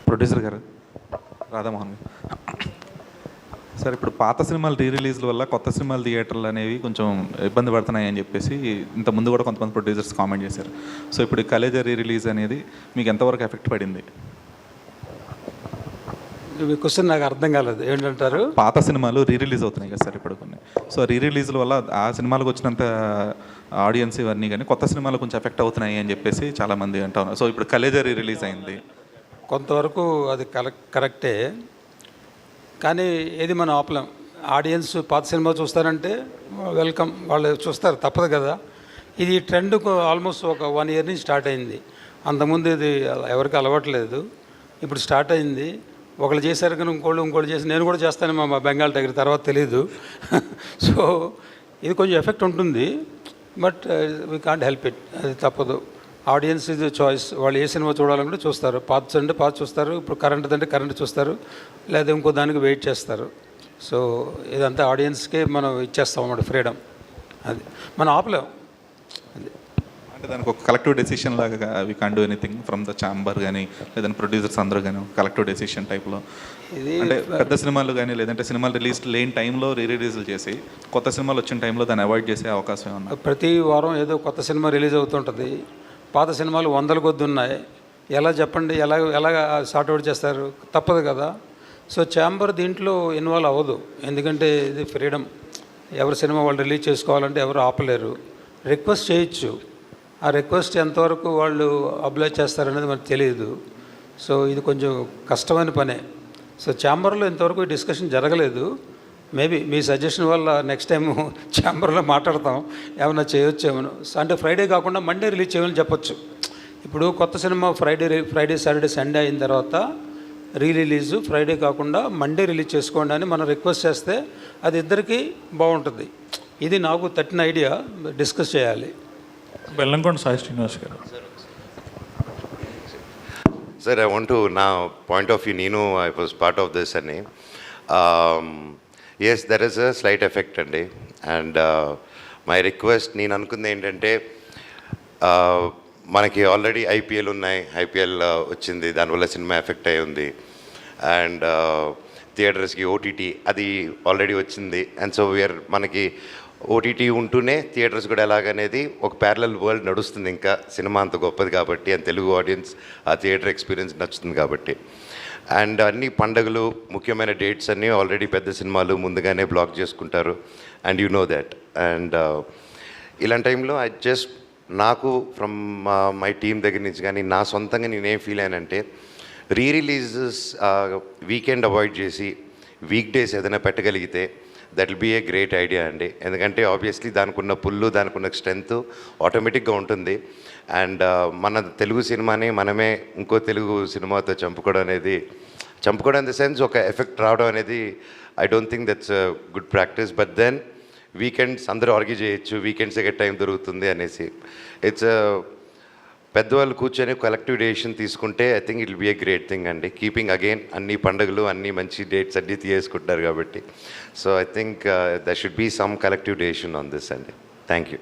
Producer గారు, రాధామోహన్ గారు. Sir, ఇప్పుడు పాత సినిమాలు రీ రిలీజ్ల వల్ల కొత్త సినిమాల థియేటర్లు అనేవి కొంచెం ఇబ్బంది పడుతున్నాయి అని చెప్పేసి ఇంత ముందు కూడా కొంతమంది ప్రొడ్యూసర్స్ కామెంట్ చేశారు. సో ఇప్పుడు కలేజా రీ రిలీజ్ అనేది మీకు ఎంతవరకు ఎఫెక్ట్ పడింది? క్వశ్చన్ నాకు అర్థం కాలేదు. ఏంటంటారు? పాత సినిమాలు రీ రిలీజ్ అవుతున్నాయి కదా సార్ ఇప్పుడు కొన్ని. సో రీ రిలీజ్ల వల్ల ఆ సినిమాలకు వచ్చినంత ఆడియన్స్ ఇవన్నీ కానీ కొత్త సినిమాలు కొంచెం ఎఫెక్ట్ అవుతున్నాయి అని చెప్పేసి చాలామంది అంటా ఉన్నారు. సో ఇప్పుడు కలేజా రీ రిలీజ్ అయింది, కొంతవరకు అది కరెక్టే, కానీ ఏది మనం ఆపలేం. ఆడియన్స్ పాత సినిమా చూస్తారంటే వెల్కమ్, వాళ్ళు చూస్తారు, తప్పదు కదా. ఇది ట్రెండ్ ఆల్మోస్ట్ ఒక 1 year నుంచి స్టార్ట్ అయింది. అంతకుముందు ఇది ఎవరికి అలవాట్లేదు, ఇప్పుడు స్టార్ట్ అయింది. ఒకళ్ళు చేశారు కానీ ఇంకోళ్ళు చేసి, నేను కూడా చేస్తాను మా బెంగాల్ టైగర్, తర్వాత తెలీదు. సో ఇది కొంచెం ఎఫెక్ట్ ఉంటుంది, but we can't help it, అది తప్పదు. ఆడియన్స్ ఇది చాయిస్, వాళ్ళు ఏ సినిమా చూడాలంటే చూస్తారు. పాత అంటే పాత చూస్తారు, ఇప్పుడు కరెంట్ అంటే కరెంట్ చూస్తారు, లేదా ఇంకో దానికి వెయిట్ చేస్తారు. సో ఇదంతా ఆడియన్స్కే మనం ఇచ్చేస్తాం అన్నమాట, ఫ్రీడమ్. అది మనం ఆపలేం. అది అంటే దానికి ఒక కలెక్టివ్ డెసిషన్ లాగా we can do anything from the chamber కానీ, లేదంటే ప్రొడ్యూసర్స్ అందరూ కానీ కలెక్టివ్ డెసిషన్ టైప్లో. ఇది అంటే పెద్ద సినిమాలు కానీ, లేదంటే సినిమాలు రిలీజ్ లేని టైంలో రీ రిలీజ్లు చేసి కొత్త సినిమాలు వచ్చిన టైంలో దాన్ని అవాయిడ్ చేసే అవకాశం ఉంది. ప్రతి వారం ఏదో కొత్త సినిమా రిలీజ్ అవుతుంటుంది. పాత సినిమాలు 100 కొద్ది ఉన్నాయి. ఎలా చెప్పండి, ఎలా సార్ట్అవుట్ చేస్తారు? తప్పదు కదా. సో ఛాంబర్ దీంట్లో ఇన్వాల్వ్ అవ్వదు, ఎందుకంటే ఇది ఫ్రీడమ్. ఎవరి సినిమా వాళ్ళు రిలీజ్ చేసుకోవాలంటే ఎవరు ఆపలేరు. రిక్వెస్ట్ చేయొచ్చు, ఆ రిక్వెస్ట్ ఎంతవరకు వాళ్ళు అప్లై చేస్తారనేది మనకు తెలియదు. సో ఇది కొంచెం కష్టమైన పనే. సో ఛాంబర్లో ఇంతవరకు డిస్కషన్ జరగలేదు. మేబీ మీ సజెషన్ వల్ల నెక్స్ట్ టైం ఛాంబర్లో మాట్లాడతాం, ఏమైనా చేయొచ్చేమో. అంటే ఫ్రైడే కాకుండా మండే రిలీజ్ చేయమని చెప్పొచ్చు. ఇప్పుడు కొత్త సినిమా ఫ్రైడే సాటర్డే సండే అయిన తర్వాత రీ రిలీజు ఫ్రైడే కాకుండా మండే రిలీజ్ చేసుకోండి అని మనం రిక్వెస్ట్ చేస్తే అది ఇద్దరికీ బాగుంటుంది. ఇది నాకు తట్టిన ఐడియా, డిస్కస్ చేయాలి. బెల్లంకొండ సాయి శ్రీనివాస్ గారు. Sir, I want to now point of view, Nino, I was part of this and yes, there is a slight effect andi, and my request నేను అనుకుంది ఏంటంటే, మనకి ఆల్రెడీ ఐపీఎల్ ఉన్నాయి, ఐపీఎల్ వచ్చింది, దానివల్ల సినిమా ఎఫెక్ట్ అయి ఉంది. అండ్ థియేటర్స్కి ఓటీటీ అది ఆల్రెడీ వచ్చింది. అండ్ సో మనకి ఓటీటీ ఉంటూనే థియేటర్స్ కూడా ఎలాగనేది ఒక ప్యారలల్ వరల్డ్ నడుస్తుంది. ఇంకా సినిమా అంత గొప్పది కాబట్టి, అండ్ తెలుగు ఆడియన్స్ ఆ థియేటర్ ఎక్స్పీరియన్స్ నచ్చుతుంది కాబట్టి. అండ్ అన్ని పండుగలు, ముఖ్యమైన డేట్స్ అన్నీ ఆల్రెడీ పెద్ద సినిమాలు ముందుగానే బ్లాక్ చేసుకుంటారు, and you know that. And ఇలాంటి టైంలో నాకు ఫ్రమ్ మై టీమ్ దగ్గర నుంచి కానీ నా సొంతంగా నేనేం ఫీల్ అయ్యానంటే, రీ రిలీజెస్ వీకెండ్ అవాయిడ్ చేసి వీక్ డేస్ ఏదైనా పెట్టగలిగితే that will be a great idea అండి. ఎందుకంటే ఆబ్వియస్లీ దానికి ఉన్న పుల్లు, దానికి ఉన్న స్ట్రెంత్ ఆటోమేటిక్గా ఉంటుంది. అండ్ మన తెలుగు సినిమాని మనమే ఇంకో తెలుగు సినిమాతో చంపుకోవడం ఇన్ ద సెన్స్ ఒక ఎఫెక్ట్ రావడం అనేది I don't think that's good practice. But then weekends అందరూ ఆర్గ్యూ చేయొచ్చు, వీకెండ్స్ ఎక్కడ టైం దొరుకుతుంది అనేసి. ఇట్స్ పెద్దవాళ్ళు కూర్చొని కలెక్టివ్ డెసిషన్ తీసుకుంటే I think it will be a great thing అండి. కీపింగ్ అగైన్ అన్ని పండుగలు, అన్ని మంచి డేట్స్ అన్నీ తీసుకుంటారు కాబట్టి. So I think there should be some collective decision on this అండి. Thank you.